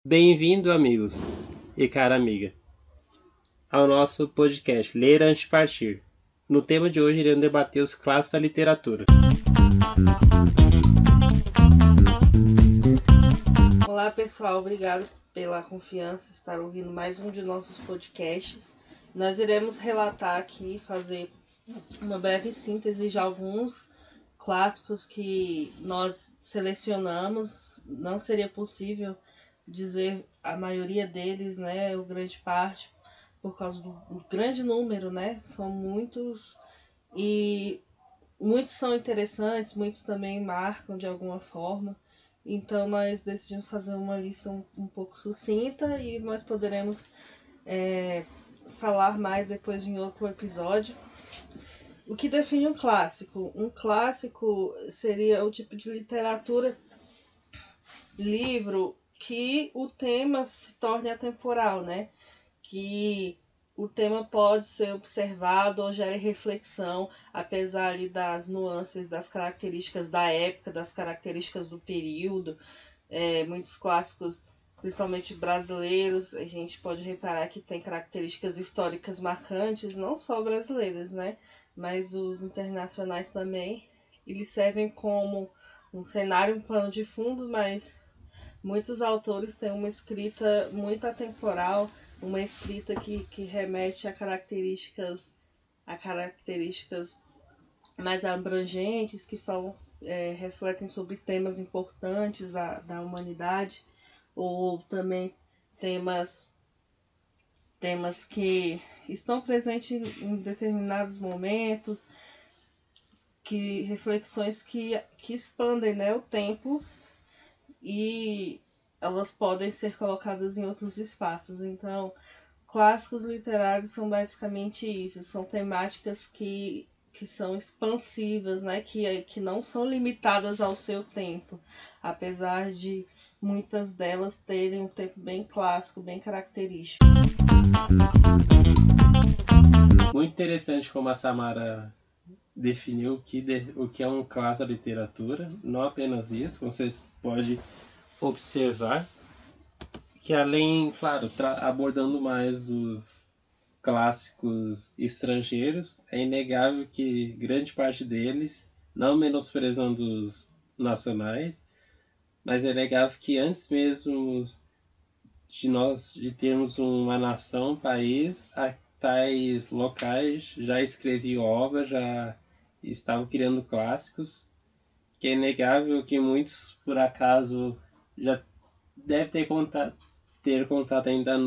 Bem-vindo, amigos e cara amiga, ao nosso podcast Ler Antes de Partir. No tema de hoje, iremos debater os clássicos da literatura. Olá pessoal, obrigado pela confiança em estar ouvindo mais um de nossos podcasts. Nós iremos relatar aqui, fazer uma breve síntese de alguns clássicos que nós selecionamos. Não seria possível dizer a maioria deles, né, ou grande parte, por causa do grande número, né? São muitos e muitos são interessantes, muitos também marcam de alguma forma. Então nós decidimos fazer uma lista um pouco sucinta e nós poderemos falar mais depois em outro episódio. O que define um clássico? Um clássico seria o tipo de literatura, livro, que o tema se torne atemporal, né? Que o tema pode ser observado ou gere reflexão, apesar das nuances, das características da época, das características do período. Muitos clássicos, principalmente brasileiros, a gente pode reparar que tem características históricas marcantes, não só brasileiras, né? Mas os internacionais também. Eles servem como um cenário, um pano de fundo, mas muitos autores têm uma escrita muito atemporal, uma escrita que remete a características mais abrangentes, que falam, refletem sobre temas importantes da humanidade, ou também temas que estão presentes em determinados momentos, que reflexões que expandem, né, o tempo, e elas podem ser colocadas em outros espaços. Então, clássicos literários são basicamente isso, são temáticas que são expansivas, né? Que não são limitadas ao seu tempo, apesar de muitas delas terem um tempo bem clássico, bem característico. Muito interessante como a Samara definiu o que é um clássico da literatura. Não apenas isso, vocês podem observar que além, claro, abordando mais os clássicos estrangeiros, é inegável que grande parte deles, não menosprezando os nacionais, mas é inegável que antes mesmo de termos uma nação, um país, tais locais já escreviam obras, já estavam criando clássicos, que é inegável que muitos, por acaso, já devem ter contato ainda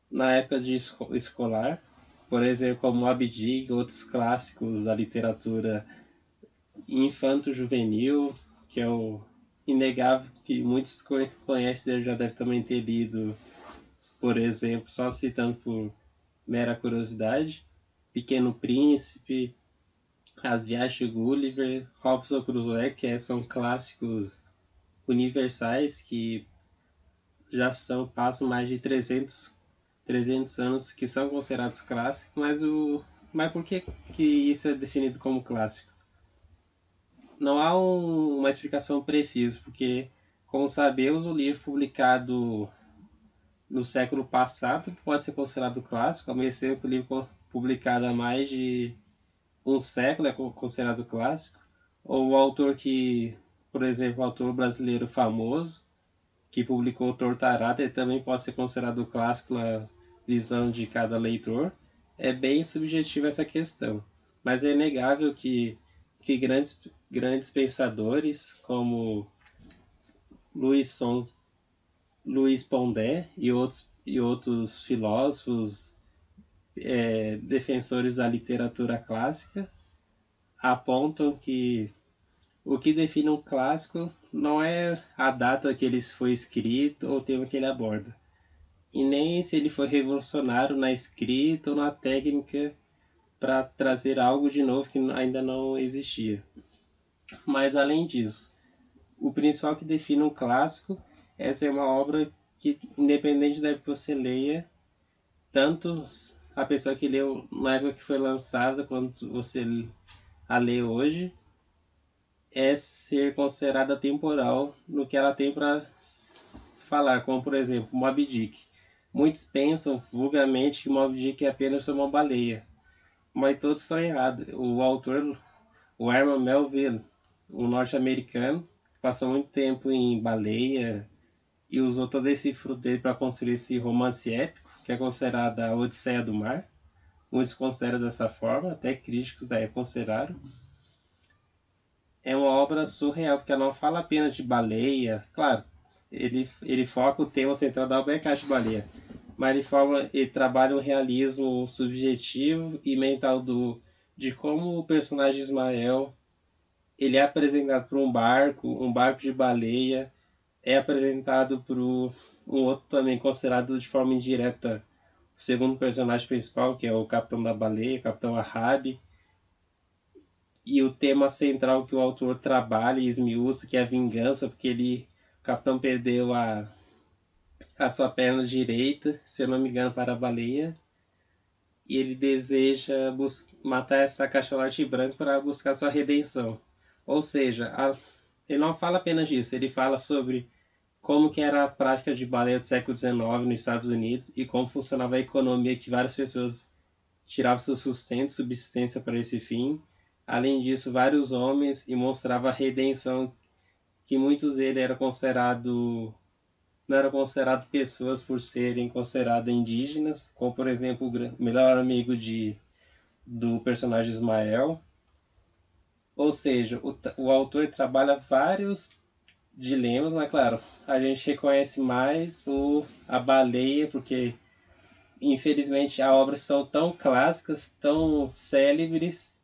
na época de escolar, por exemplo, como Abdic e outros clássicos da literatura infanto-juvenil, que é o inegável que muitos conhecem, já deve também ter lido, por exemplo, só citando por mera curiosidade, Pequeno Príncipe, As Viagens de Gulliver, Robinson Crusoe, que são clássicos universais que já passam mais de 300 anos que são considerados clássicos, mas por que isso é definido como clássico? Não há uma explicação precisa, porque, como sabemos, o livro publicado no século passado pode ser considerado clássico, ao mesmo tempo que o livro publicado há mais de um século é considerado clássico, ou o autor que, por exemplo, o autor brasileiro famoso, que publicou Tortarada, ele também pode ser considerado clássico na visão de cada leitor. É bem subjetiva essa questão, mas é inegável que grandes pensadores como Luiz Pondé e outros filósofos, defensores da literatura clássica, apontam que o que define um clássico não é a data que ele foi escrito ou o tema que ele aborda, e nem se ele foi revolucionário na escrita ou na técnica para trazer algo de novo que ainda não existia. Mas além disso, o principal que define um clássico é ser uma obra que, independente da que você leia, tanto a pessoa que leu na época que foi lançada quanto você a lê hoje, é ser considerada temporal no que ela tem para falar, como por exemplo, Moby Dick. Muitos pensam vulgarmente que Moby Dick é apenas sobre uma baleia, mas todos estão errados. O autor, o Herman Melville, um norte-americano, passou muito tempo em baleia e usou todo esse fruto dele para construir esse romance épico, que é considerado a Odisseia do Mar. Muitos consideram dessa forma, até críticos da época consideraram. É uma obra surreal, porque ela não fala apenas de baleia. Claro, ele foca o tema central da obra é a caixa de baleia, mas ele trabalha um realismo subjetivo e mental de como o personagem Ismael ele é apresentado por um barco de baleia, é apresentado por um outro também considerado de forma indireta o segundo personagem principal, que é o Capitão da Baleia, o Capitão Ahab, e o tema central que o autor trabalha e esmiuça, que é a vingança, porque o capitão perdeu a sua perna direita, se eu não me engano, para a baleia, e ele deseja matar essa cachalote branca para buscar sua redenção. Ou seja, ele não fala apenas disso, ele fala sobre como que era a prática de baleia do século XIX nos Estados Unidos e como funcionava a economia, que várias pessoas tiravam seu sustento, subsistência para esse fim. Além disso, vários homens, e mostrava a redenção, que muitos deles eram considerados não eram considerados pessoas por serem considerados indígenas, como por exemplo o melhor amigo do personagem Ismael. Ou seja, o autor trabalha vários dilemas, mas claro, a gente reconhece mais a baleia, porque infelizmente as obras são tão clássicas, tão célebres,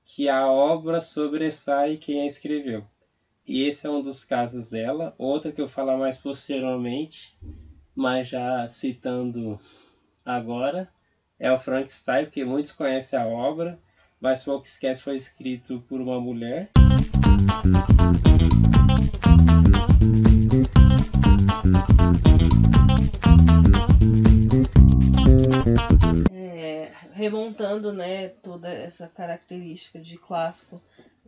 que a obra sobressai quem a escreveu. E esse é um dos casos dela. Outra que eu falar mais posteriormente, mas já citando agora, é o Frankenstein, porque muitos conhecem a obra, mas poucos esquecem que foi escrito por uma mulher. Remontando, né, toda essa característica de clássico,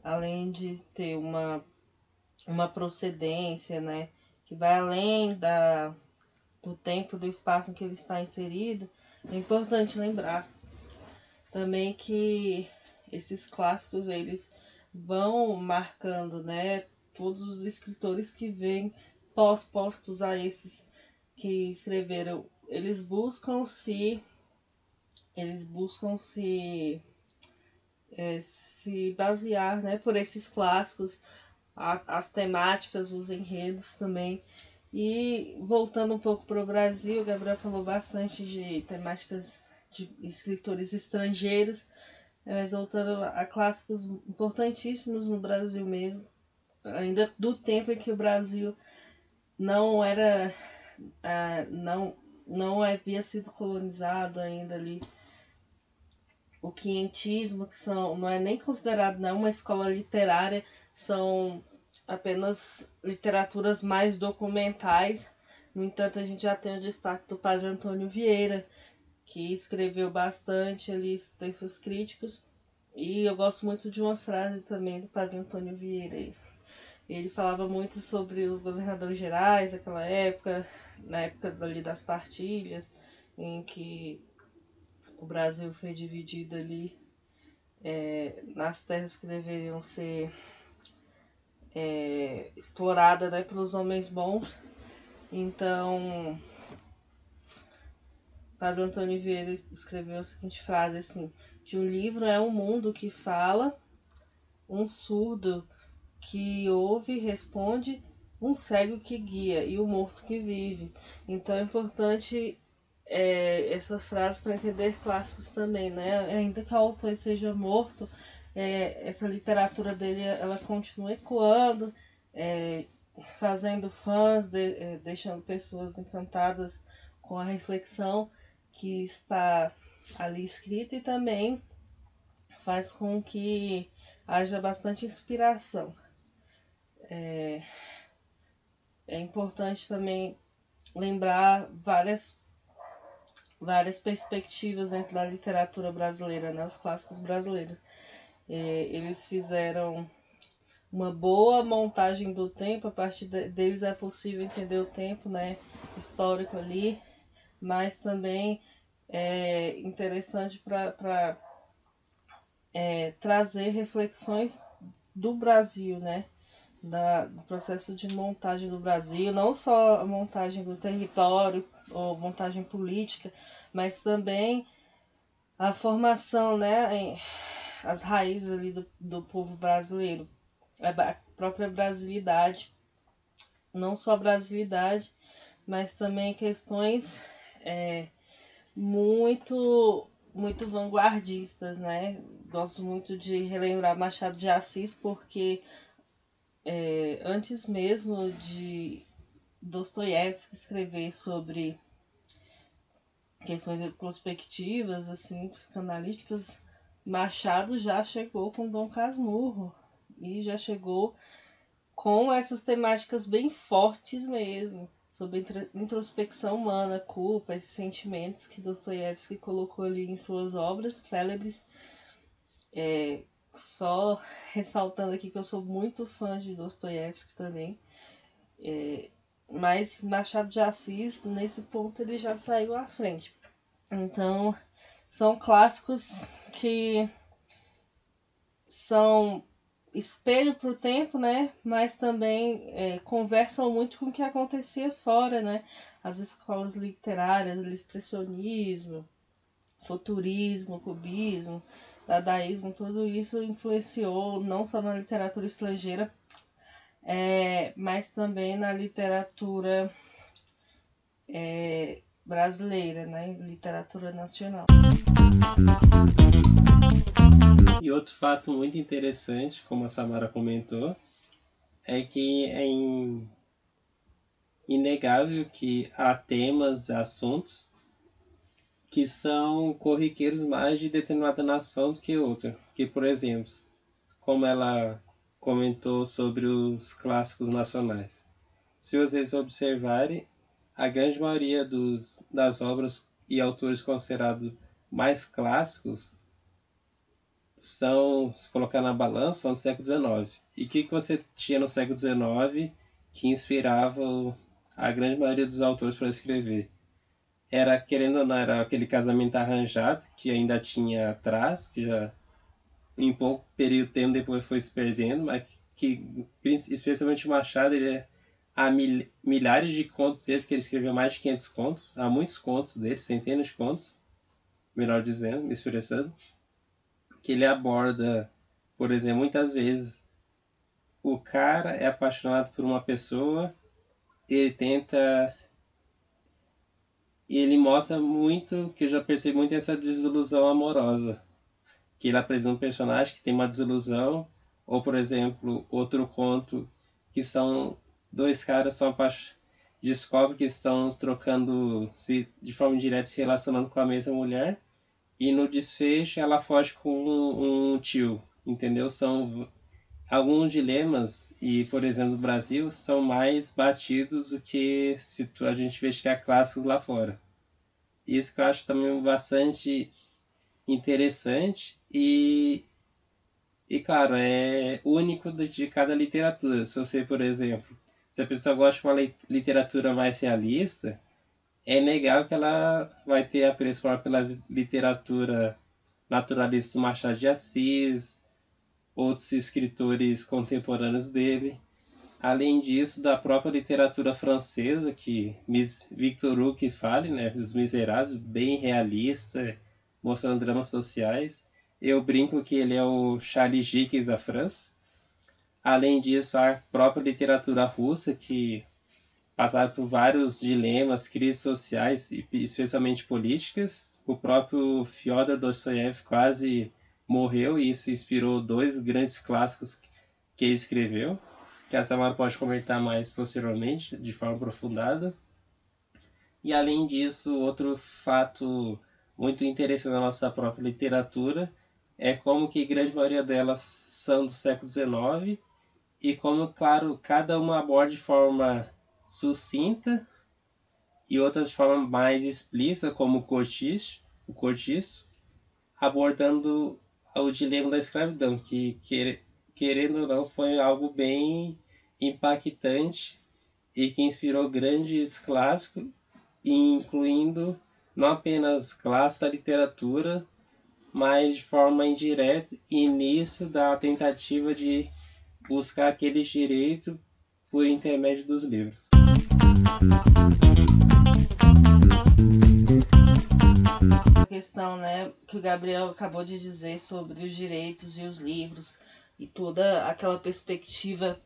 além de ter uma procedência, né, que vai além do tempo, do espaço em que ele está inserido, é importante lembrar também que esses clássicos, eles vão marcando, né, todos os escritores que vêm pós-postos a esses que escreveram. Eles buscam se basear, né, por esses clássicos, as temáticas, os enredos também. E voltando um pouco para o Brasil, o Gabriel falou bastante de temáticas de escritores estrangeiros, mas voltando a clássicos importantíssimos no Brasil mesmo, ainda do tempo em que o Brasil não era, não havia sido colonizado ainda ali. O quinhentismo, que não é nem considerado não uma escola literária, são apenas literaturas mais documentais. No entanto, a gente já tem o destaque do Padre Antônio Vieira, que escreveu bastante ali, textos críticos. E eu gosto muito de uma frase também do Padre Antônio Vieira. Ele falava muito sobre os governadores gerais daquela época, na época ali das partilhas, em que o Brasil foi dividido ali nas terras que deveriam ser exploradas, né, pelos homens bons. Então, Padre Antônio Vieira escreveu a seguinte frase assim: que um livro é um mundo que fala, um surdo que ouve e responde, um cego que guia e o morto que vive. Então é importante essas frases para entender clássicos também, né? Ainda que o autor seja morto, essa literatura dele ela continua ecoando, fazendo fãs, deixando pessoas encantadas com a reflexão que está ali escrita, e também faz com que haja bastante inspiração. É importante também lembrar várias perspectivas dentro da literatura brasileira, né? Os clássicos brasileiros. Eles fizeram uma boa montagem do tempo. A partir deles é possível entender o tempo, né, histórico ali, mas também é interessante para trazer reflexões do Brasil, né, do processo de montagem do Brasil, não só a montagem do território ou montagem política, mas também a formação, né, as raízes ali do povo brasileiro, a própria brasilidade, não só a brasilidade, mas também questões muito vanguardistas, né? Gosto muito de relembrar Machado de Assis porque antes mesmo de Dostoiévski escrever sobre questões retrospectivas, assim, psicanalíticas, Machado já chegou com Dom Casmurro e já chegou com essas temáticas bem fortes mesmo, sobre introspecção humana, culpa, esses sentimentos que Dostoiévski colocou ali em suas obras célebres. Só ressaltando aqui que eu sou muito fã de Dostoiévski também, mas Machado de Assis, nesse ponto, ele já saiu à frente. Então, são clássicos que são espelho para o tempo, né? Mas também conversam muito com o que acontecia fora, né? As escolas literárias, o expressionismo, futurismo, cubismo, dadaísmo, tudo isso influenciou não só na literatura estrangeira, mas também na literatura brasileira, né? Literatura nacional. E outro fato muito interessante, como a Samara comentou, é que é inegável que há temas, assuntos que são corriqueiros mais de determinada nação do que outra. Que, por exemplo, como ela comentou sobre os clássicos nacionais. Se vocês observarem, a grande maioria das obras e autores considerados mais clássicos são, se colocar na balança, são do século XIX. E o que você tinha no século XIX que inspirava a grande maioria dos autores para escrever? Era, querendo ou não, era aquele casamento arranjado que ainda tinha atrás, que já em pouco período de tempo depois foi se perdendo, mas que especialmente o Machado, há milhares de contos dele, porque ele escreveu mais de 500 contos, há muitos contos dele, centenas de contos, melhor dizendo, me expressando, que ele aborda, por exemplo, muitas vezes o cara é apaixonado por uma pessoa, ele tenta, e ele mostra muito, que eu já percebi muito essa desilusão amorosa, que ele apresenta um personagem que tem uma desilusão, ou por exemplo, outro conto que são dois caras são descobrem que estão trocando se de forma direta se relacionando com a mesma mulher e no desfecho ela foge com um tio, entendeu? São alguns dilemas e, por exemplo, no Brasil são mais batidos do que se a gente investigar clássicos lá fora. Isso que eu acho também bastante interessante e claro, é único de cada literatura. Se você, por exemplo, se a pessoa gosta de uma literatura mais realista, é inegável que ela vai ter apreço pela literatura naturalista do Machado de Assis, outros escritores contemporâneos dele. Além disso, da própria literatura francesa, que Victor Hugo que fale, né, Os Miseráveis, bem realista, mostrando dramas sociais. Eu brinco que ele é o Charles Dickens da França. Além disso, a própria literatura russa, que passava por vários dilemas, crises sociais, especialmente políticas. O próprio Fyodor Dostoiévski quase morreu e isso inspirou dois grandes clássicos que ele escreveu, que a Samara pode comentar mais posteriormente, de forma aprofundada. E além disso, outro fato muito interessante na nossa própria literatura é como que a grande maioria delas são do século XIX e como, claro, cada uma aborda de forma sucinta e outras de forma mais explícita, como o Cortiço, abordando o dilema da escravidão, que querendo ou não, foi algo bem impactante e que inspirou grandes clássicos, incluindo não apenas clássicos da literatura, mas de forma indireta, início da tentativa de buscar aqueles direitos por intermédio dos livros. A questão, né, que o Gabriel acabou de dizer sobre os direitos e os livros e toda aquela perspectiva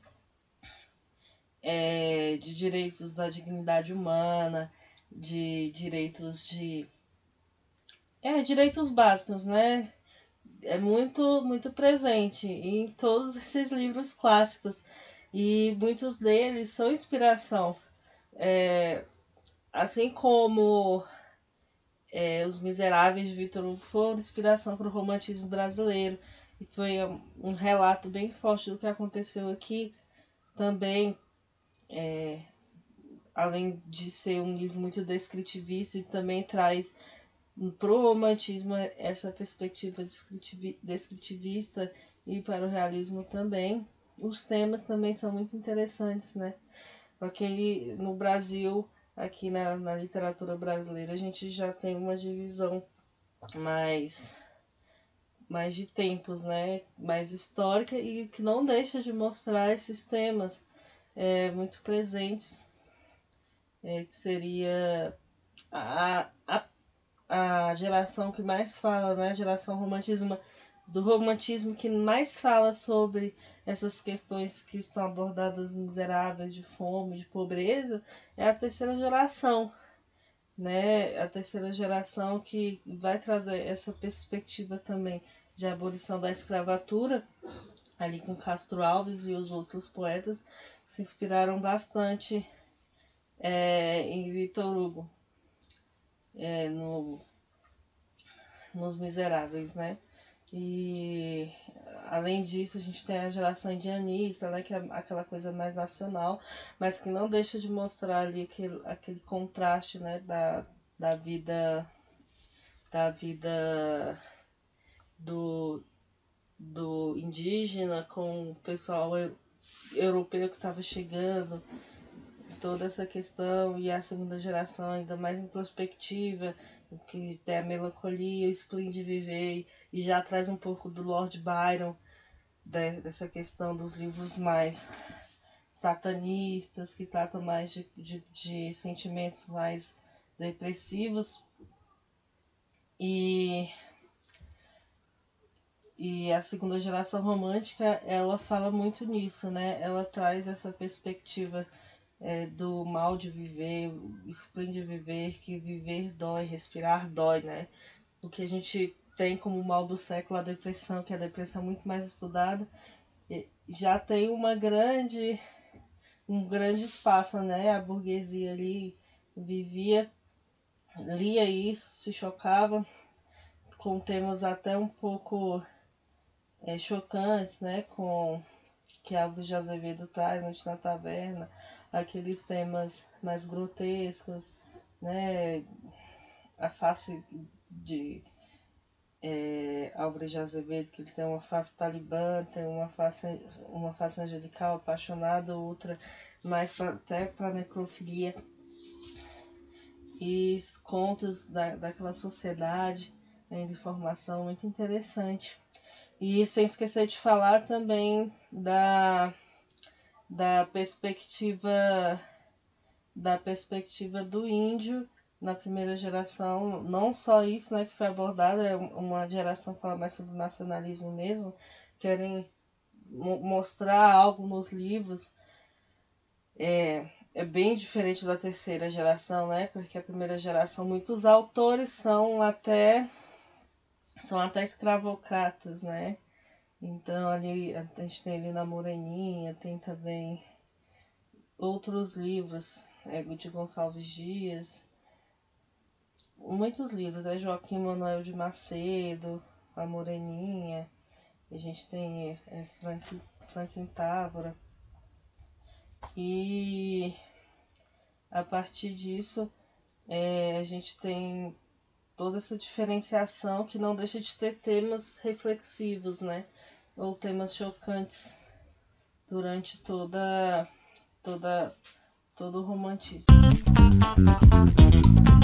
de direitos da dignidade humana, de direitos direitos básicos, né? É muito presente em todos esses livros clássicos e muitos deles são inspiração. Assim como Os Miseráveis de Victor Hugo foram inspiração para o romantismo brasileiro e foi um relato bem forte do que aconteceu aqui também. Além de ser um livro muito descritivista, e também traz para o romantismo essa perspectiva descritivista e para o realismo também. Os temas também são muito interessantes, né? Porque no Brasil, aqui na literatura brasileira, a gente já tem uma divisão mais de tempos, né? Mais histórica e que não deixa de mostrar esses temas muito presentes, que seria a geração que mais fala, né? A geração do romantismo que mais fala sobre essas questões que estão abordadas nos Miseráveis, de fome, de pobreza, é a terceira geração, né? A terceira geração que vai trazer essa perspectiva também de abolição da escravatura, ali com Castro Alves e os outros poetas, se inspiraram bastante em Victor Hugo, nos Miseráveis, né? E além disso, a gente tem a geração indianista, né, que é aquela coisa mais nacional, mas que não deixa de mostrar ali aquele contraste, né, da vida do indígena com o pessoal europeu que estava chegando, toda essa questão, e a segunda geração ainda mais introspectiva, que tem a melancolia, o spleen de viver, e já traz um pouco do Lord Byron, dessa questão dos livros mais satanistas, que tratam mais de sentimentos mais depressivos. E a segunda geração romântica, ela fala muito nisso, né? Ela traz essa perspectiva do mal de viver, o spleen de viver, que viver dói, respirar dói, né? O que a gente tem como mal do século, a depressão, que é a depressão muito mais estudada, já tem um grande espaço, né? A burguesia ali lia isso, se chocava com temas até um pouco chocantes, né? Com que Alves de Azevedo traz, Noite na Taverna, aqueles temas mais grotescos, né? A face de Álvares de Azevedo, que ele tem uma face talibã, tem uma face angelical, apaixonada, outra mais até para necrofilia. E contos daquela sociedade, de formação muito interessante. E sem esquecer de falar também da perspectiva do índio na primeira geração. Não só isso, né, que foi abordado, é uma geração que fala mais sobre nacionalismo mesmo, querem mostrar algo nos livros. É bem diferente da terceira geração, né? Porque a primeira geração, muitos autores são até escravocratas, né? Então ali a gente tem ali na Moreninha, tem também outros livros, de Gonçalves Dias, muitos livros, Joaquim Manuel de Macedo, a Moreninha, a gente tem Franklin Távora, e a partir disso a gente tem toda essa diferenciação que não deixa de ter temas reflexivos, né? ou temas chocantes durante todo o romantismo.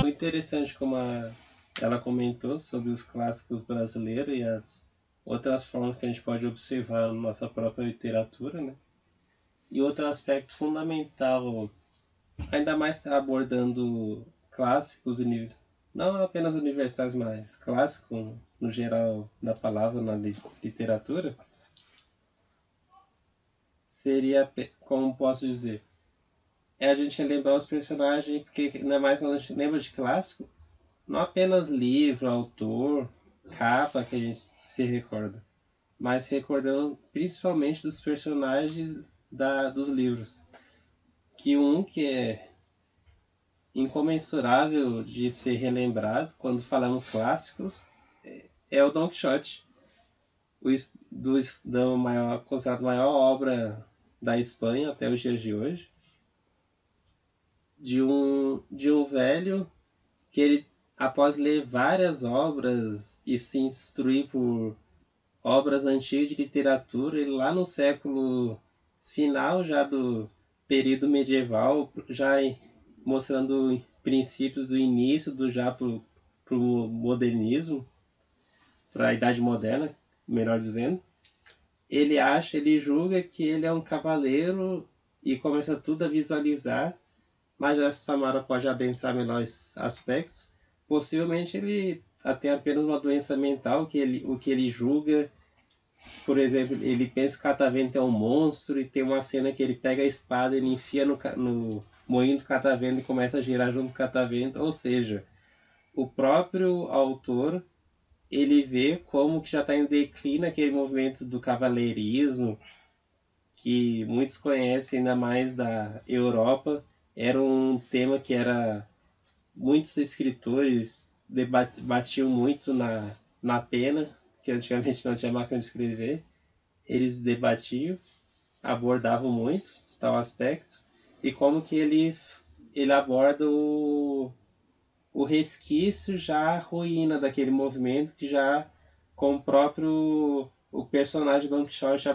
Muito interessante como ela comentou sobre os clássicos brasileiros e as outras formas que a gente pode observar na nossa própria literatura, né? E outro aspecto fundamental, ainda mais abordando clássicos, não apenas universais, mas clássicos no geral da palavra na literatura, seria, como posso dizer, é a gente lembrar os personagens, porque ainda mais quando a gente lembra de clássico, não apenas livro, autor, capa que a gente se recorda, mas recordando principalmente dos personagens dos livros. Que é incomensurável de ser relembrado quando falamos clássicos é o Don Quixote, considerado a maior obra da Espanha até os dias de hoje, de um velho que ele, após ler várias obras e se instruir por obras antigas de literatura, ele lá no século final já do período medieval, já mostrando princípios do início do já para o modernismo, para a Idade Moderna, melhor dizendo, ele julga que ele é um cavaleiro e começa tudo a visualizar, mas a Samara pode adentrar melhores aspectos. Possivelmente ele tem apenas uma doença mental, o que ele julga. Por exemplo, ele pensa que o catavento é um monstro e tem uma cena que ele pega a espada, ele enfia no moinho do catavento e começa a girar junto com o catavento. Ou seja, o próprio autor, ele vê como que já está em declínio aquele movimento do cavaleirismo, que muitos conhecem ainda mais da Europa. Era um tema que era muitos escritores batiam muito na pena, que antigamente não tinha máquina de escrever. Eles debatiam, abordavam muito tal aspecto, e como que ele aborda o resquício já a ruína daquele movimento que já com o próprio o personagem Don Quixote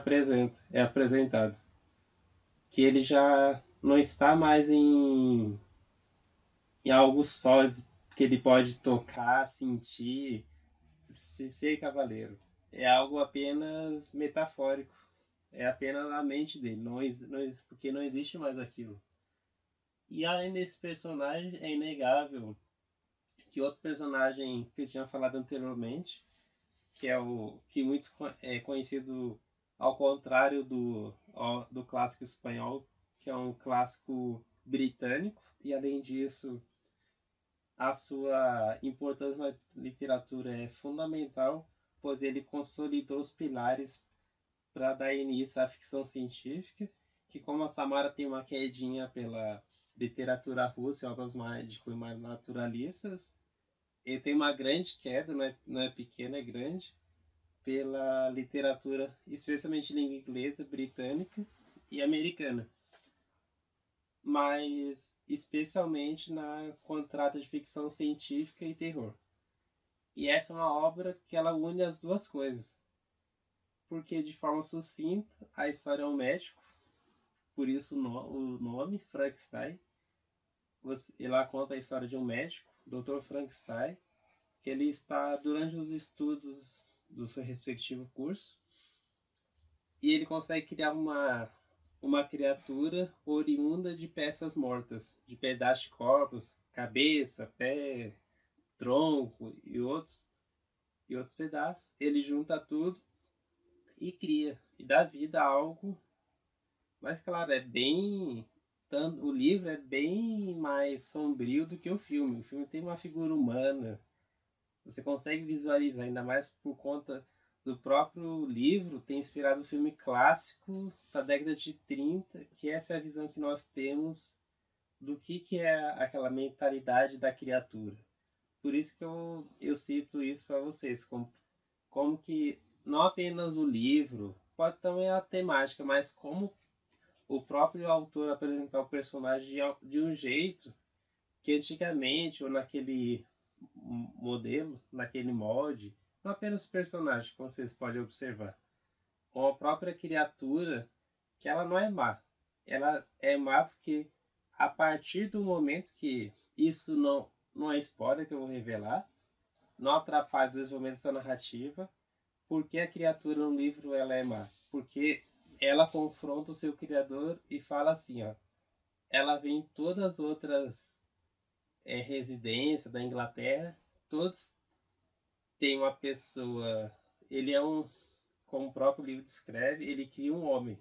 é apresentado, que ele já não está mais em algo sólido que ele pode tocar, sentir, se ser cavaleiro. É algo apenas metafórico. É apenas a mente dele, porque não existe mais aquilo. E além desse personagem, é inegável que outro personagem que eu tinha falado anteriormente, que é o que muitos é conhecido ao contrário do clássico espanhol, que é um clássico britânico, e além disso, a sua importância na literatura é fundamental, pois ele consolidou os pilares para dar início à ficção científica, que como a Samara tem uma quedinha pela literatura russa e obras mais de cunho mais naturalistas, ele tem uma grande queda, não é pequena, é grande, pela literatura, especialmente língua inglesa, britânica e americana, mas especialmente quando trata de ficção científica e terror. E essa é uma obra que ela une as duas coisas, porque de forma sucinta a história é um médico, por isso o nome Frankenstein. Ela conta a história de um médico, Dr. Frankenstein, que ele está durante os estudos do seu respectivo curso e ele consegue criar uma criatura oriunda de peças mortas, de pedaços de corpos, cabeça, pé, tronco e outros pedaços. Ele junta tudo e cria e dá vida a algo. Mas claro, o livro é bem mais sombrio do que o filme. O filme tem uma figura humana. Você consegue visualizar, ainda mais por conta do próprio livro ter inspirado um filme clássico da década de 30, que essa é a visão que nós temos do que é aquela mentalidade da criatura. Por isso que eu cito isso para vocês, como que não apenas o livro, pode também a temática, mas como o próprio autor apresentar o personagem de um jeito que antigamente, ou naquele modelo, naquele molde, não apenas o personagem, como vocês podem observar, uma própria criatura que ela não é má. Ela é má porque a partir do momento que isso não é spoiler que eu vou revelar, não atrapalha o desenvolvimento dessa narrativa, porque a criatura no livro ela é má? Porque ela confronta o seu criador e fala assim, ó, ela vem em todas as outras residências da Inglaterra, todos têm uma pessoa, ele é um, como o próprio livro descreve, ele cria um homem,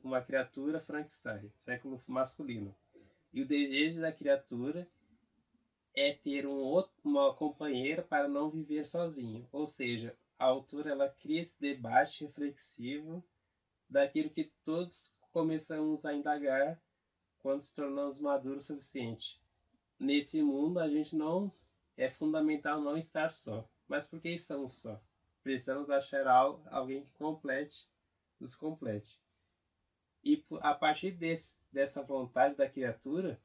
uma criatura Frankenstein, século masculino. E o desejo da criatura é ter uma companheira para não viver sozinho. Ou seja, a autora ela cria esse debate reflexivo daquilo que todos começamos a indagar quando se tornamos maduros o suficiente. Nesse mundo, a gente não é fundamental não estar só. Mas por que estamos só? Precisamos achar alguém que complete, nos complete. E a partir dessa vontade da criatura,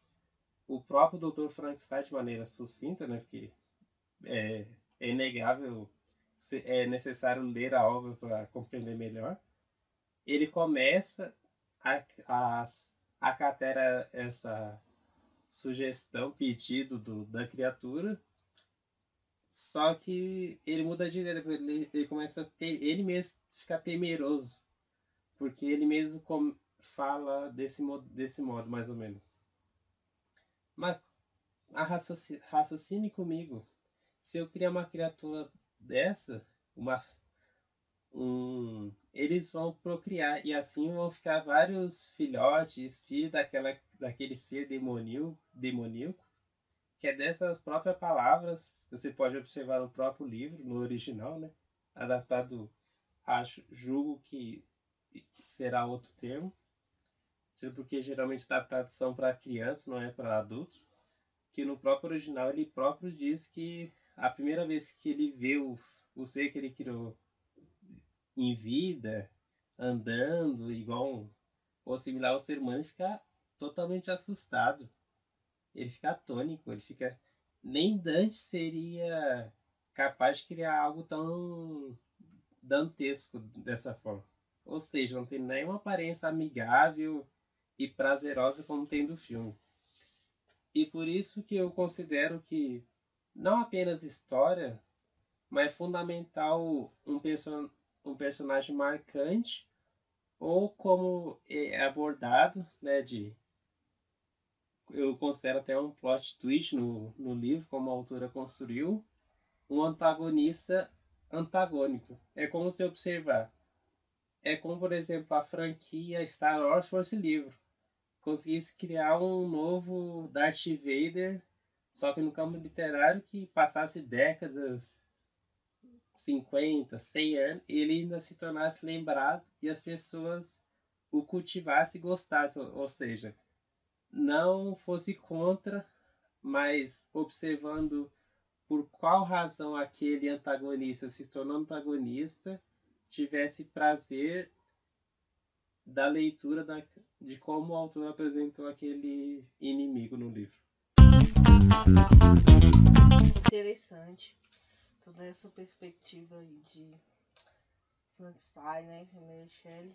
o próprio Dr. Frankenstein, de maneira sucinta, né, porque é inegável, é necessário ler a obra para compreender melhor, ele começa a, a acatar essa sugestão, pedido da criatura, só que ele muda de ideia, ele começa a ter, ele mesmo fica temeroso, porque ele mesmo fala desse modo, mais ou menos. Mas raciocine comigo. Se eu criar uma criatura dessa, eles vão procriar e assim vão ficar vários filhotes, filhos daquele ser demoníaco, que é dessas próprias palavras que você pode observar no próprio livro, no original, né? Adaptado, julgo que será outro termo, porque geralmente adaptados são para crianças, não é para adultos. Que no próprio original ele próprio diz que a primeira vez que ele vê o ser que ele criou em vida, andando, ou similar ao ser humano, ele fica totalmente assustado. Ele fica atônico, ele fica. Nem Dante seria capaz de criar algo tão dantesco dessa forma. Ou seja, não tem nenhuma aparência amigável e prazerosa como tem do filme. E por isso que eu considero que não apenas história, mas é fundamental um personagem marcante ou como é abordado, né, eu considero até um plot twist no livro, como a autora construiu, um antagonista antagônico. É como se observar. É como, por exemplo, a franquia Star Wars fosse livro. Conseguisse criar um novo Darth Vader, só que no campo literário que passasse décadas, 50, 100 anos, ele ainda se tornasse lembrado e as pessoas o cultivassem e gostassem. Ou seja, não fosse contra, mas observando por qual razão aquele antagonista se tornou antagonista, tivesse prazer da leitura de como o autor apresentou aquele inimigo no livro. Interessante toda essa perspectiva aí de Frankenstein, né, de Mary Shelley.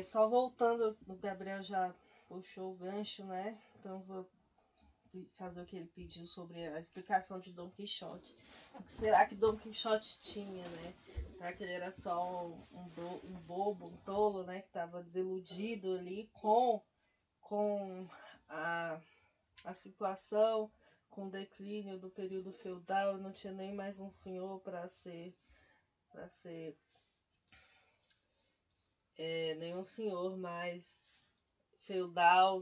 Só voltando, o Gabriel já puxou o gancho, né? Então vou fazer o que ele pediu sobre a explicação de Dom Quixote. O que será que Dom Quixote tinha, né? Será que ele era só um bobo, um tolo, né? Que estava desiludido ali com a situação, com o declínio do período feudal, não tinha nem mais um senhor para ser nenhum senhor mais feudal,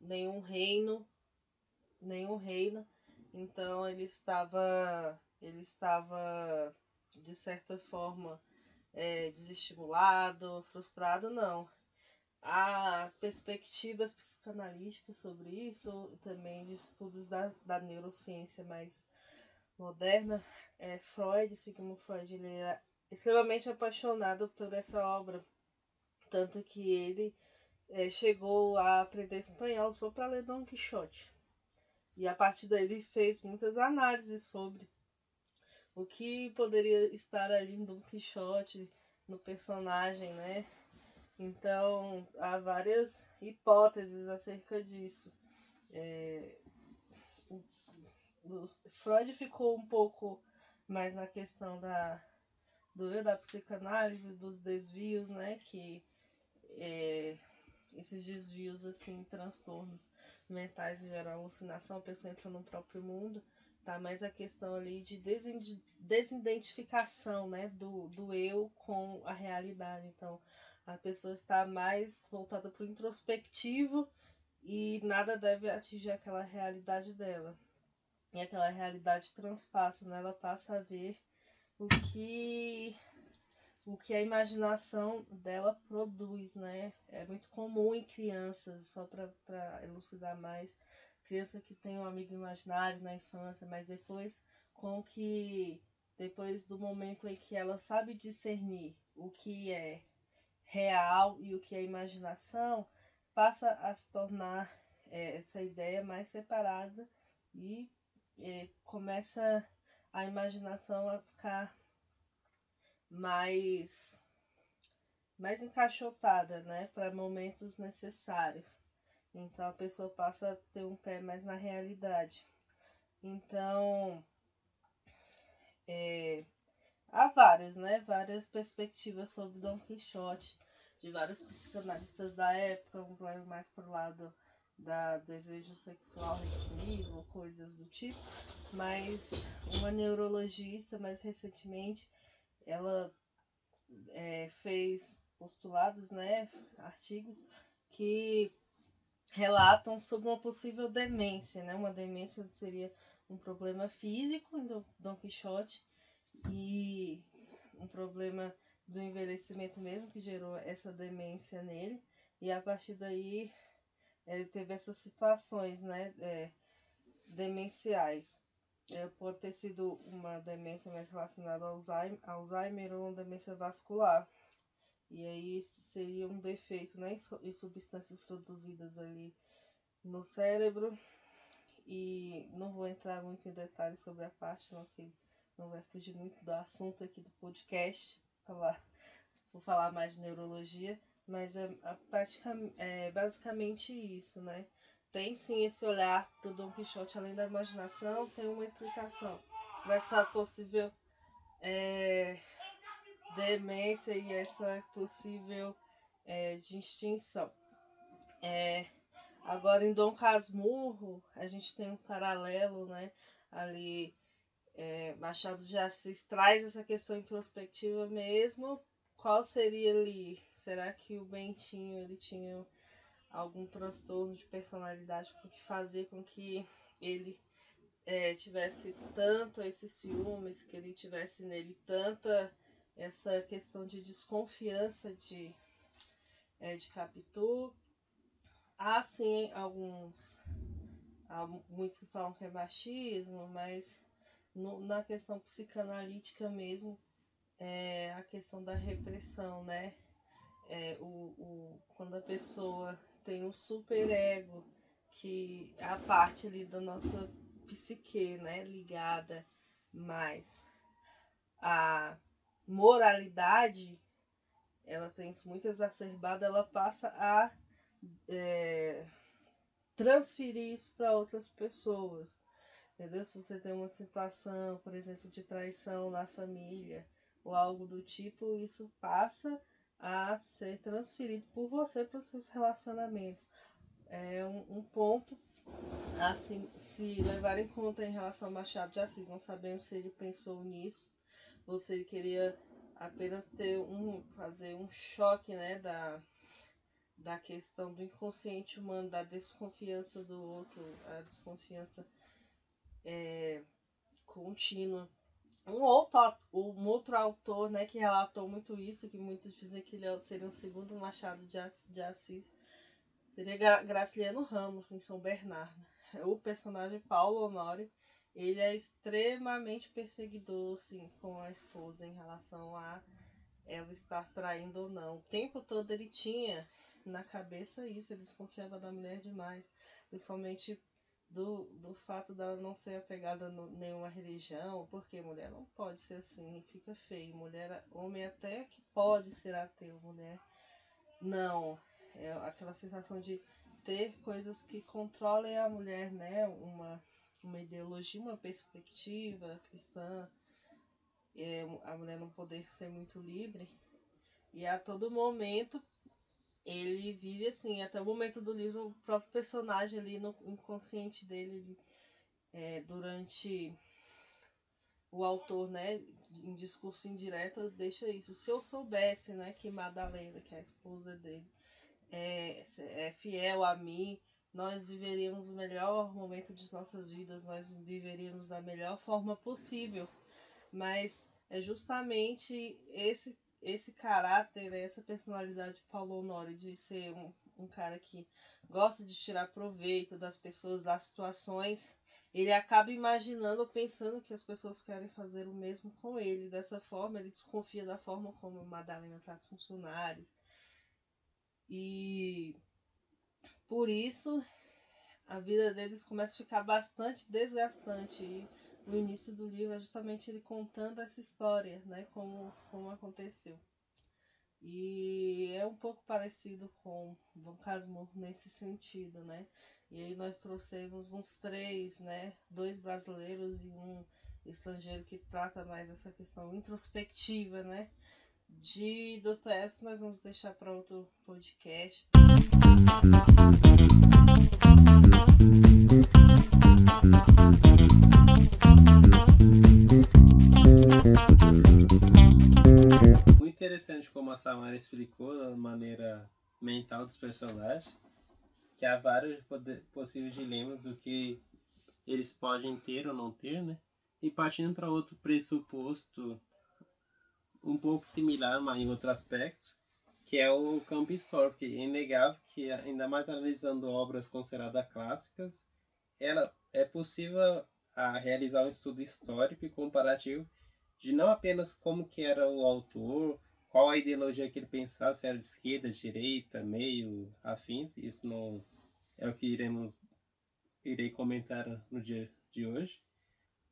nenhum reino, então ele estava de certa forma desestimulado, frustrado, não. Há perspectivas psicanalíticas sobre isso, também de estudos da neurociência mais moderna. Sigmund Freud, ele era extremamente apaixonado por essa obra, tanto que ele chegou a aprender espanhol só para ler Dom Quixote. E a partir daí ele fez muitas análises sobre o que poderia estar ali no Don Quixote, no personagem, né? Então, há várias hipóteses acerca disso. Freud ficou um pouco mais na questão da psicanálise, dos desvios, né? Que esses desvios, assim, transtornos mentais que geram alucinação, a pessoa entra no próprio mundo, tá? Mas a questão ali de desidentificação, né? Do eu com a realidade. Então, a pessoa está mais voltada para o introspectivo e nada deve atingir aquela realidade dela. E aquela realidade transpassa, né? Ela passa a ver o que a imaginação dela produz, né? É muito comum em crianças, só para elucidar mais, criança que tem um amigo imaginário na infância, mas depois do momento em que ela sabe discernir o que é real e o que é imaginação, passa a se tornar essa ideia mais separada e começa a imaginação a ficar mais encaixotada, né, para momentos necessários. Então a pessoa passa a ter um pé mais na realidade. Então há várias perspectivas sobre Dom Quixote, de vários psicanalistas da época, uns levam mais pro lado da desejo sexual reprimido ou coisas do tipo, mas uma neurologista mais recentemente, ela fez postulados, né, artigos que relatam sobre uma possível demência, né? Uma demência seria um problema físico em Dom Quixote e um problema do envelhecimento mesmo que gerou essa demência nele, e a partir daí ele teve essas situações, né, demenciais. Pode ter sido uma demência mais relacionada ao Alzheimer ou uma demência vascular. E aí seria um defeito, né, em substâncias produzidas ali no cérebro. E não vou entrar muito em detalhes sobre a parte, não, que não vai fugir muito do assunto aqui do podcast. Vou falar mais de neurologia, mas é basicamente isso, né? Tem sim esse olhar para o Dom Quixote, além da imaginação, tem uma explicação dessa possível demência e essa possível de extinção. Agora em Dom Casmurro a gente tem um paralelo, né? Ali Machado de Assis traz essa questão introspectiva mesmo. Qual seria ali? Será que o Bentinho ele tinha algum transtorno de personalidade que fazia com que ele tivesse tanto esses ciúmes, que ele tivesse nele tanta essa questão de desconfiança de Capitu? Há sim muitos que falam que é machismo, mas na questão psicanalítica mesmo, a questão da repressão, né? Quando a pessoa tem um superego, que é a parte ali da nossa psique, né? Ligada mais à moralidade, ela tem isso muito exacerbado, ela passa a transferir isso para outras pessoas. Entendeu? Se você tem uma situação, por exemplo, de traição na família ou algo do tipo, isso passa a ser transferido por você para os seus relacionamentos. É um ponto a se levar em conta em relação ao Machado de Assis. Não sabemos se ele pensou nisso ou se ele queria apenas fazer um choque, né, da questão do inconsciente humano, da desconfiança do outro, a desconfiança contínua. Um outro autor, né, que relatou muito isso, que muitos dizem que ele seria o segundo Machado de Assis, seria Graciliano Ramos, em São Bernardo. O personagem Paulo Honório, ele é extremamente perseguidor, assim, com a esposa em relação a ela estar traindo ou não. O tempo todo ele tinha na cabeça isso, ele desconfiava da mulher demais, principalmente do fato dela não ser apegada a nenhuma religião, porque mulher não pode ser assim, fica feio. Homem até que pode ser ateu, mulher não. É aquela sensação de ter coisas que controlem a mulher, né? Uma ideologia, uma perspectiva cristã, a mulher não poder ser muito livre. E a todo momento ele vive assim, até o momento do livro, o próprio personagem ali no inconsciente dele, durante o autor, né, em discurso indireto, deixa isso. Se eu soubesse, né, que Madalena, que é a esposa dele, é fiel a mim, nós viveríamos o melhor momento de nossas vidas, nós viveríamos da melhor forma possível. Mas é justamente esse caráter, essa personalidade de Paulo Honório, de ser um cara que gosta de tirar proveito das pessoas, das situações, ele acaba imaginando, pensando que as pessoas querem fazer o mesmo com ele. Dessa forma, ele desconfia da forma como a Madalena trata os funcionários. E por isso a vida deles começa a ficar bastante desgastante. E no início do livro é justamente ele contando essa história, né, como aconteceu. E é um pouco parecido com Dom Casmurro nesse sentido, né? E aí nós trouxemos uns três, né? 2 brasileiros e um estrangeiro que trata mais essa questão introspectiva, né? De Dostoiévski nós vamos deixar para outro podcast. Muito interessante como a Samara explicou a maneira mental dos personagens, que há vários possíveis dilemas do que eles podem ter ou não ter, né? E partindo para outro pressuposto um pouco similar, mas em outro aspecto, que é o campo histórico, que é inegável que, ainda mais analisando obras consideradas clássicas, é possível realizar um estudo histórico e comparativo de não apenas como que era o autor, qual a ideologia que ele pensava, se era de esquerda, direita, meio, afins, isso não é o que irei comentar no dia de hoje,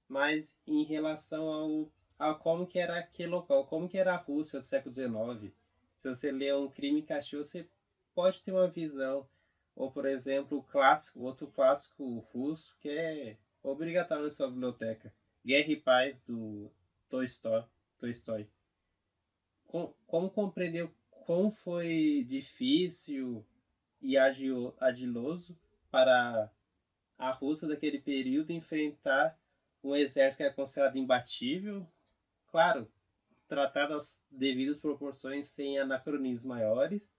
mas em relação a como que era aquele local, como que era a Rússia do século XIX. Se você lê um Crime e Castigo, você pode ter uma visão. Ou, por exemplo, outro clássico russo que é obrigatório na sua biblioteca, Guerra e Paz, do Tolstói. Como compreender como foi difícil e ardiloso para a Rússia daquele período enfrentar um exército que era considerado imbatível, claro, tratado as devidas proporções sem anacronismos maiores,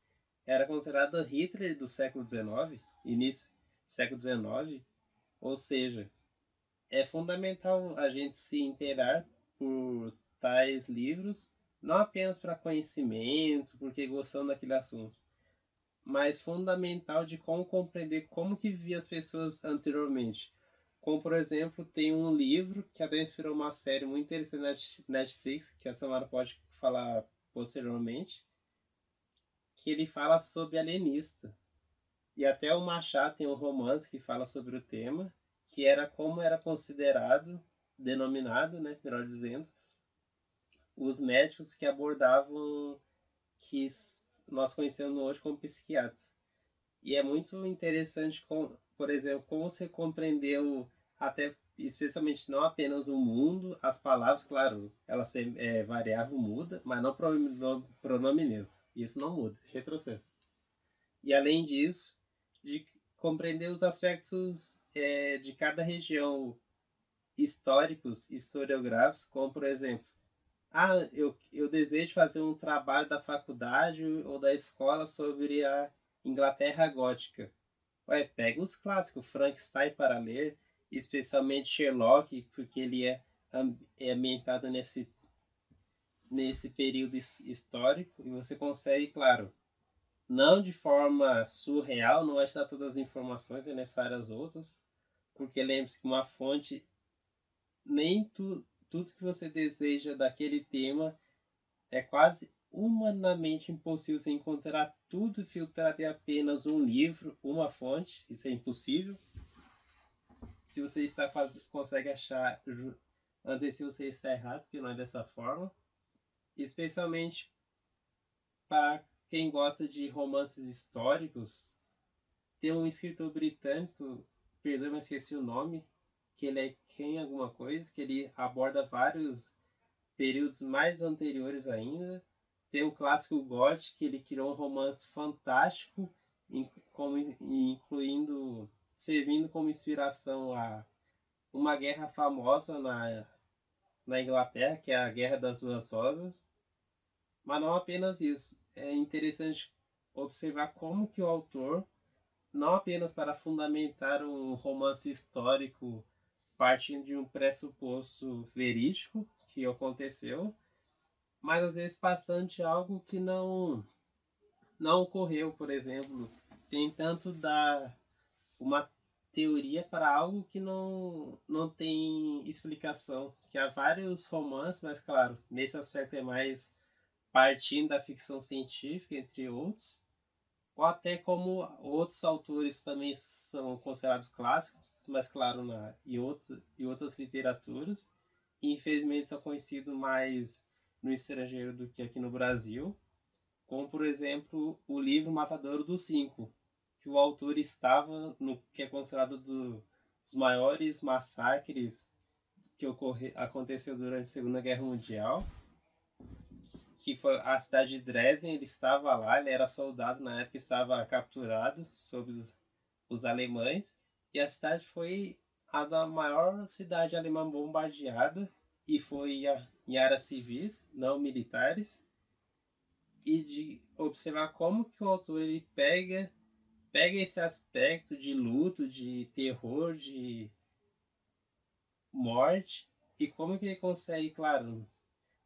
era considerado Hitler do século XIX, início do século XIX, ou seja, é fundamental a gente se inteirar por tais livros, não apenas para conhecimento, porque gostamos daquele assunto, mas fundamental de como compreender como que vivia as pessoas anteriormente. Como, por exemplo, tem um livro que até inspirou uma série muito interessante na Netflix, que a Samara pode falar posteriormente, que ele fala sobre alienista. E até o Machado tem um romance que fala sobre o tema, que era como era considerado, denominado, né, melhor dizendo, os médicos que abordavam que nós conhecemos hoje como psiquiatras. E é muito interessante, por exemplo, como você compreendeu, até especialmente não apenas o mundo, as palavras, claro, ela é variável, muda, mas não pronome neutro. Isso não muda, retrocesso. E além disso, de compreender os aspectos de cada região históricos, historiográficos, como por exemplo, eu desejo fazer um trabalho da faculdade ou da escola sobre a Inglaterra gótica. Ué, pega os clássicos, Frankenstein para ler, especialmente Sherlock, porque ele é ambientado nesse período histórico, e você consegue, claro, não de forma surreal, não vai te dar todas as informações, é necessário as outras, porque lembre-se que uma fonte, nem tudo que você deseja daquele tema é quase humanamente impossível você encontrar tudo filtrado em apenas um livro, uma fonte, isso é impossível. se você consegue achar antes se você está errado, que não é dessa forma. Especialmente para quem gosta de romances históricos, tem um escritor britânico, perdão, mas esqueci o nome, que ele é Ken alguma coisa, que ele aborda vários períodos mais anteriores ainda. Tem um clássico gótico que ele criou um romance fantástico, incluindo, servindo como inspiração a uma guerra famosa na Inglaterra, que é a Guerra das Duas Rosas. Mas não apenas isso. É interessante observar como que o autor, não apenas para fundamentar um romance histórico partindo de um pressuposto verídico que aconteceu, mas às vezes passando de algo que não ocorreu, por exemplo. Tem tanto uma teoria para algo que não tem explicação. Que há vários romances, mas claro, nesse aspecto é mais partindo da ficção científica, entre outros, ou até como outros autores também são considerados clássicos, mas claro, em outras literaturas, e infelizmente são conhecidos mais no estrangeiro do que aqui no Brasil, como por exemplo o livro Matadouro dos Cinco, que o autor estava no que é considerado dos maiores massacres que aconteceu durante a Segunda Guerra Mundial, que foi a cidade de Dresden. Ele estava lá, ele era soldado na época, estava capturado sob os alemães, e a cidade foi a da maior cidade alemã bombardeada, e foi em áreas civis, não militares, e de observar como que o autor ele pega esse aspecto de luto, de terror, de morte, e como que ele consegue, claro,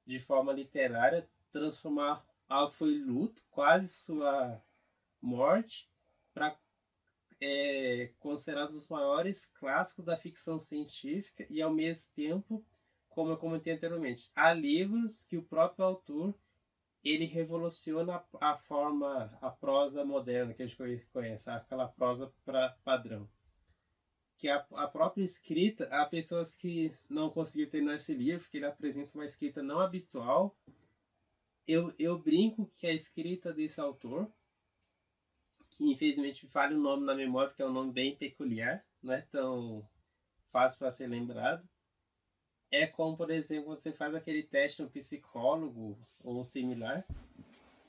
de forma literária, transformar algo que foi luto, quase sua morte, para considerado um dos maiores clássicos da ficção científica e, ao mesmo tempo, como eu comentei anteriormente, há livros que o próprio autor ele revoluciona a forma, a prosa moderna que a gente conhece, aquela prosa padrão. Que a própria escrita, há pessoas que não conseguiram terminar esse livro, que ele apresenta uma escrita não habitual. Eu brinco que a escrita desse autor, que infelizmente falha o nome na memória, porque é um nome bem peculiar, não é tão fácil para ser lembrado. É como, por exemplo, você faz aquele teste no psicólogo ou um similar,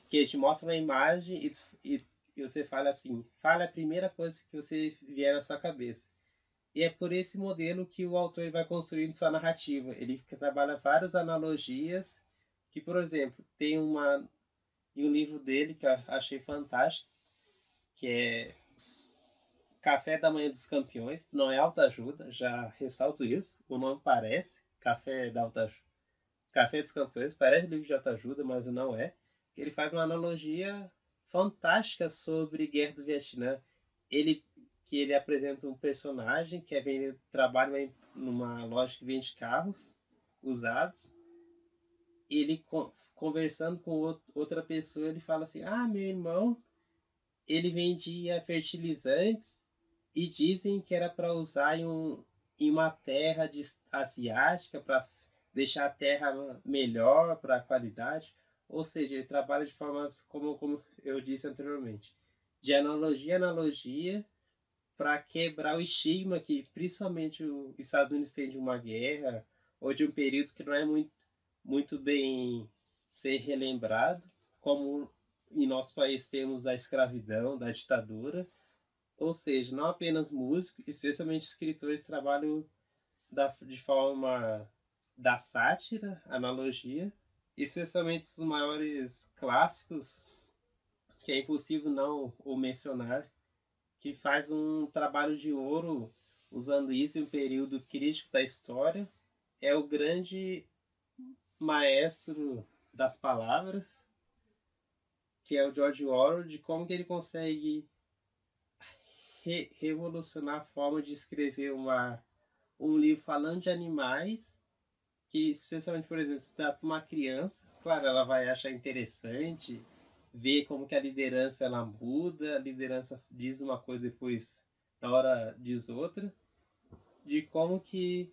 que te mostra uma imagem e você fala assim, fala a primeira coisa que você vier na sua cabeça. E é por esse modelo que o autor vai construindo sua narrativa. Ele trabalha várias analogias, que, por exemplo, tem em um livro dele que eu achei fantástico, que é Café da Manhã dos Campeões. Não é autoajuda, já ressalto isso. O nome parece Café da Autoajuda. Café dos Campeões parece livro de autoajuda, mas não é. Ele faz uma analogia fantástica sobre Guerra do Vietnã. Ele apresenta um personagem que trabalha numa loja que vende carros usados. Ele conversando com outra pessoa, ele fala assim: "Ah, meu irmão, ele vendia fertilizantes e dizem que era para usar em uma terra asiática para deixar a terra melhor para a qualidade." Ou seja, ele trabalha de formas, como eu disse anteriormente, de analogia a analogia, para quebrar o estigma que principalmente os Estados Unidos têm de uma guerra ou de um período que não é muito bem ser relembrado, como em nosso país temos da escravidão, da ditadura. Ou seja, não apenas músicos, especialmente escritores trabalham de forma da sátira, analogia, especialmente os maiores clássicos, que é impossível não o mencionar, que faz um trabalho de ouro usando isso em um período crítico da história. É o grande maestro das palavras, que é o George Orwell, de como que ele consegue revolucionar a forma de escrever um livro falando de animais, que especialmente, por exemplo, se dá para uma criança, claro, ela vai achar interessante ver como que a liderança ela muda, a liderança diz uma coisa depois na hora diz outra, de como que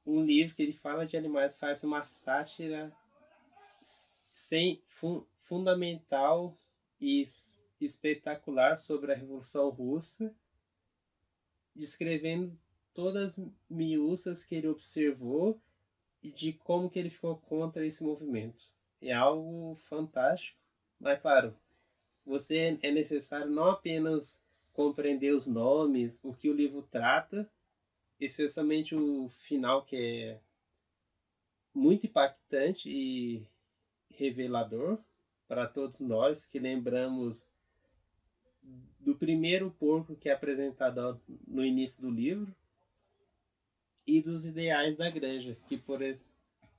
um livro que ele fala de animais faz uma sátira sem fundamental e espetacular sobre a Revolução Russa, descrevendo todas as miúças que ele observou e de como que ele ficou contra esse movimento. É algo fantástico, mas claro, você é necessário não apenas compreender os nomes, o que o livro trata, especialmente o final, que é muito impactante e revelador para todos nós que lembramos do primeiro porco que é apresentado no início do livro e dos ideais da granja, que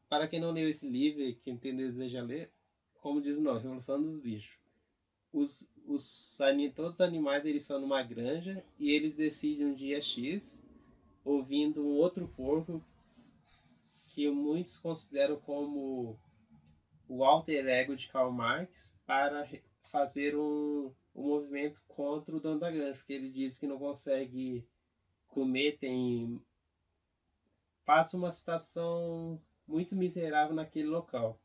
para quem não leu esse livro e quem tem deseja ler, como diz o nome, Revolução dos Bichos. Todos os animais eles são numa granja e eles decidem um dia X, ouvindo um outro porco que muitos consideram como o alter ego de Karl Marx, para fazer um movimento contra o dono da granja, porque ele diz que não consegue comer, passa uma situação muito miserável naquele local.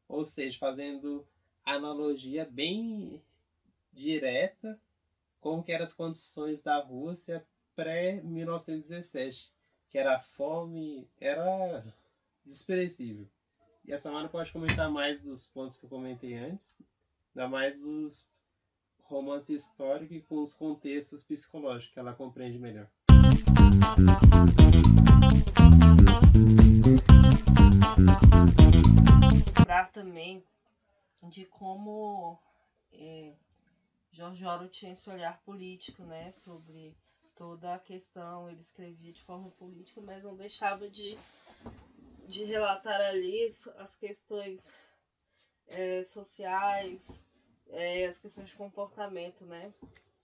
Ou seja, fazendo analogia bem direta como que eram as condições da Rússia pré-1917, que era a fome, era desprezível. E a Samara pode comentar mais dos pontos que eu comentei antes, ainda mais dos romances históricos e com os contextos psicológicos que ela compreende melhor. Lembrar também de como George Orwell tinha esse olhar político, né, sobre toda a questão. Ele escrevia de forma política, mas não deixava de relatar ali as questões sociais, as questões de comportamento, né?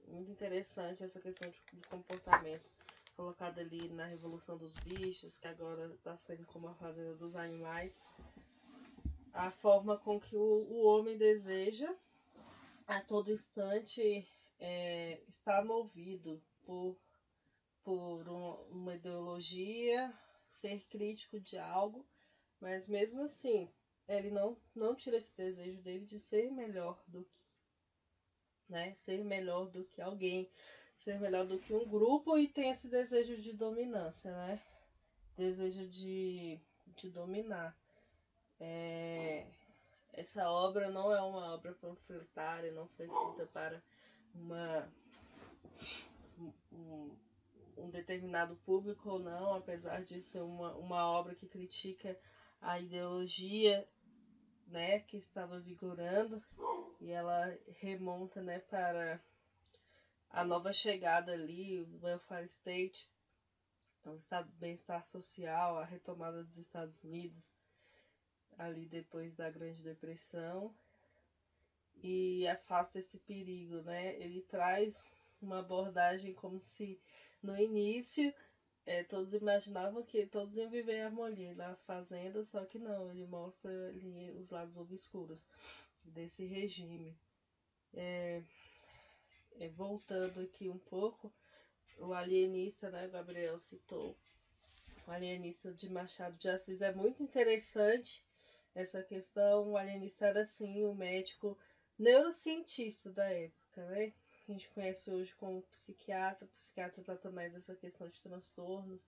Muito interessante essa questão de comportamento colocada ali na Revolução dos Bichos, que agora está sendo como a Fazenda dos Animais. A forma com que o homem deseja a todo instante estar movido por uma ideologia, ser crítico de algo, mas mesmo assim ele não tira esse desejo dele de ser melhor do que, né, ser melhor do que alguém, ser melhor do que um grupo, e tem esse desejo de dominância, né, desejo de dominar. Essa obra não é uma obra panfletária, não foi escrita para um determinado público ou não, apesar de ser uma obra que critica a ideologia, né, que estava vigorando, e ela remonta, né, para a nova chegada ali, o welfare state, o estado de bem-estar social, a retomada dos Estados Unidos ali depois da Grande Depressão, e afasta esse perigo, né? Ele traz uma abordagem como se no início todos imaginavam que todos iam viver em harmonia na fazenda, só que não, ele mostra ali os lados obscuros desse regime. Voltando aqui um pouco, o Alienista, né, o Gabriel citou, o Alienista de Machado de Assis, é muito interessante essa questão. O Alienista era sim o médico neurocientista da época, né? A gente conhece hoje como psiquiatra. O psiquiatra trata mais essa questão de transtornos.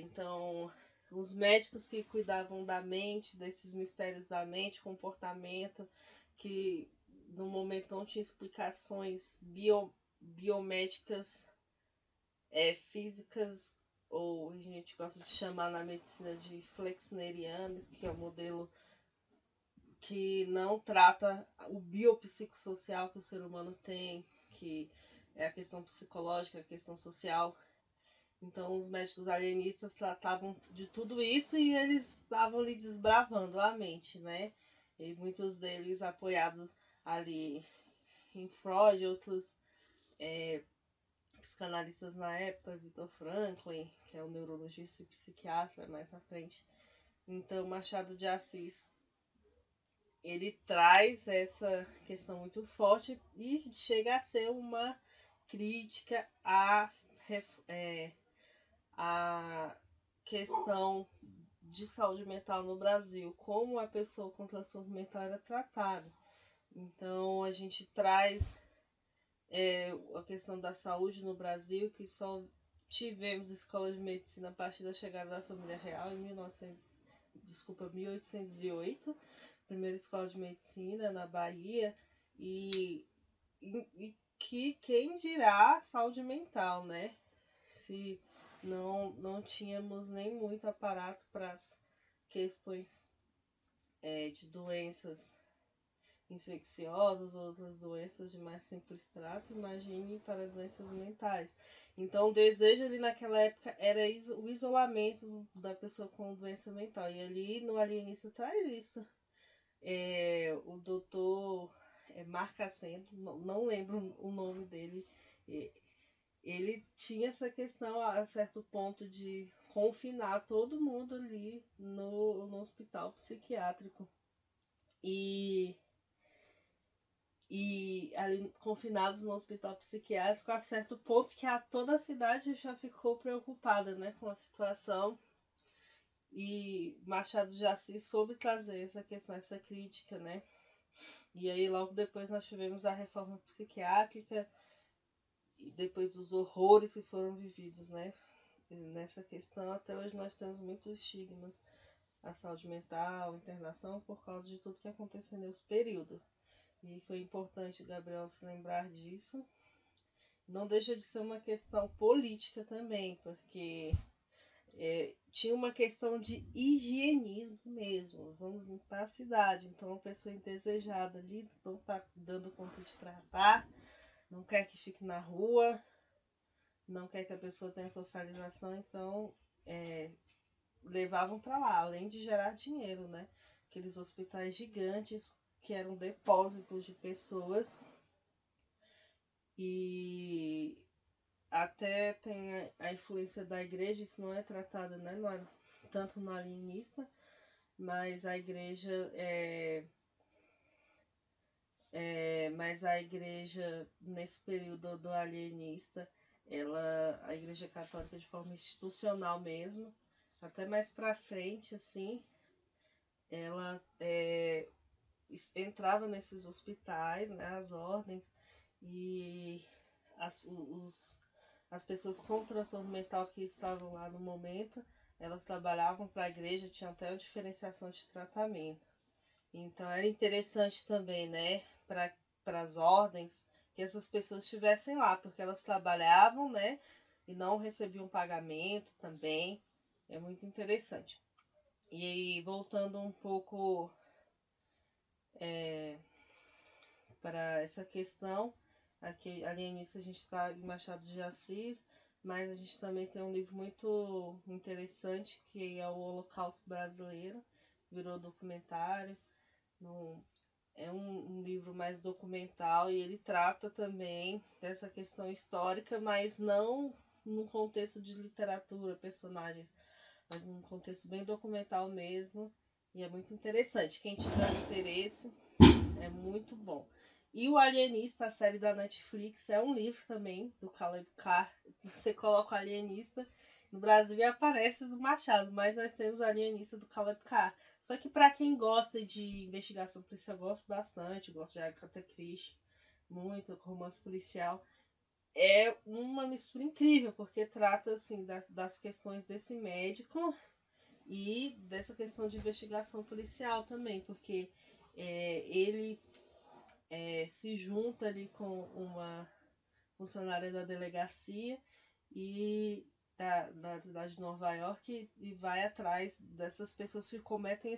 Então, os médicos que cuidavam da mente, desses mistérios da mente, comportamento, que no momento não tinha explicações biomédicas, físicas, ou a gente gosta de chamar na medicina de flexneriano, que é o modelo que não trata o biopsicossocial que o ser humano tem, que é a questão psicológica, a questão social. Então os médicos alienistas tratavam de tudo isso e eles estavam ali desbravando a mente, né? E muitos deles apoiados ali em Freud, outros psicanalistas na época, Viktor Franklin, que é um neurologista e psiquiatra mais na frente. Então Machado de Assis, ele traz essa questão muito forte e chega a ser uma crítica a questão de saúde mental no Brasil, como a pessoa com transtorno mental era tratada. Então a gente traz a questão da saúde no Brasil, que só tivemos escola de medicina a partir da chegada da família real em 1808, primeira escola de medicina na Bahia, e que quem dirá saúde mental, né? Se não tínhamos nem muito aparato para as questões de doenças infecciosas, outras doenças de mais simples trato, imagine para doenças mentais. Então o desejo ali naquela época era o isolamento da pessoa com doença mental. E ali no Alienista traz isso. O doutor Marcacento, não lembro o nome dele, ele tinha essa questão a certo ponto de confinar todo mundo ali no hospital psiquiátrico. E ali confinados no hospital psiquiátrico a certo ponto que toda a cidade já ficou preocupada, né, com a situação, e Machado de Assis soube trazer essa questão, essa crítica, né, e aí logo depois nós tivemos a reforma psiquiátrica e depois os horrores que foram vividos, né, nessa questão. Até hoje nós temos muitos estigmas à saúde mental, internação, por causa de tudo que aconteceu nesse período. E foi importante o Gabriel se lembrar disso. Não deixa de ser uma questão política também, porque tinha uma questão de higienismo mesmo. Vamos limpar a cidade. Então, a pessoa indesejada ali não está dando conta de tratar, não quer que fique na rua, não quer que a pessoa tenha socialização, então levavam para lá, além de gerar dinheiro, né? Aqueles hospitais gigantes que eram depósitos de pessoas. E até tem a influência da igreja, isso não é tratado, né, tanto no Alienista, mas a igreja nesse período do Alienista, a igreja católica de forma institucional mesmo, até mais pra frente, assim, ela entrava nesses hospitais, né, as ordens, e as pessoas com transtorno mental que estavam lá no momento, elas trabalhavam para a igreja, tinha até uma diferenciação de tratamento. Então era interessante também, né, para as ordens, que essas pessoas estivessem lá, porque elas trabalhavam, né, e não recebiam pagamento também. É muito interessante. E aí, voltando um pouco para essa questão, aqui Alienista a gente está em Machado de Assis, mas a gente também tem um livro muito interessante que é o Holocausto Brasileiro, virou documentário. É um livro mais documental e ele trata também dessa questão histórica, mas não num contexto de literatura, personagens, mas num contexto bem documental mesmo. E é muito interessante. Quem tiver interesse, é muito bom. E o Alienista, a série da Netflix, é um livro também do Caleb Carr. Você coloca o Alienista no Brasil e aparece do Machado, mas nós temos o Alienista do Caleb Carr. Só que para quem gosta de investigação policial, eu gosto bastante, gosto de Agatha Christie, muito, romance policial. É uma mistura incrível, porque trata assim das questões desse médico e dessa questão de investigação policial também, porque ele se junta ali com uma funcionária da delegacia e da cidade de Nova York e vai atrás dessas pessoas que cometem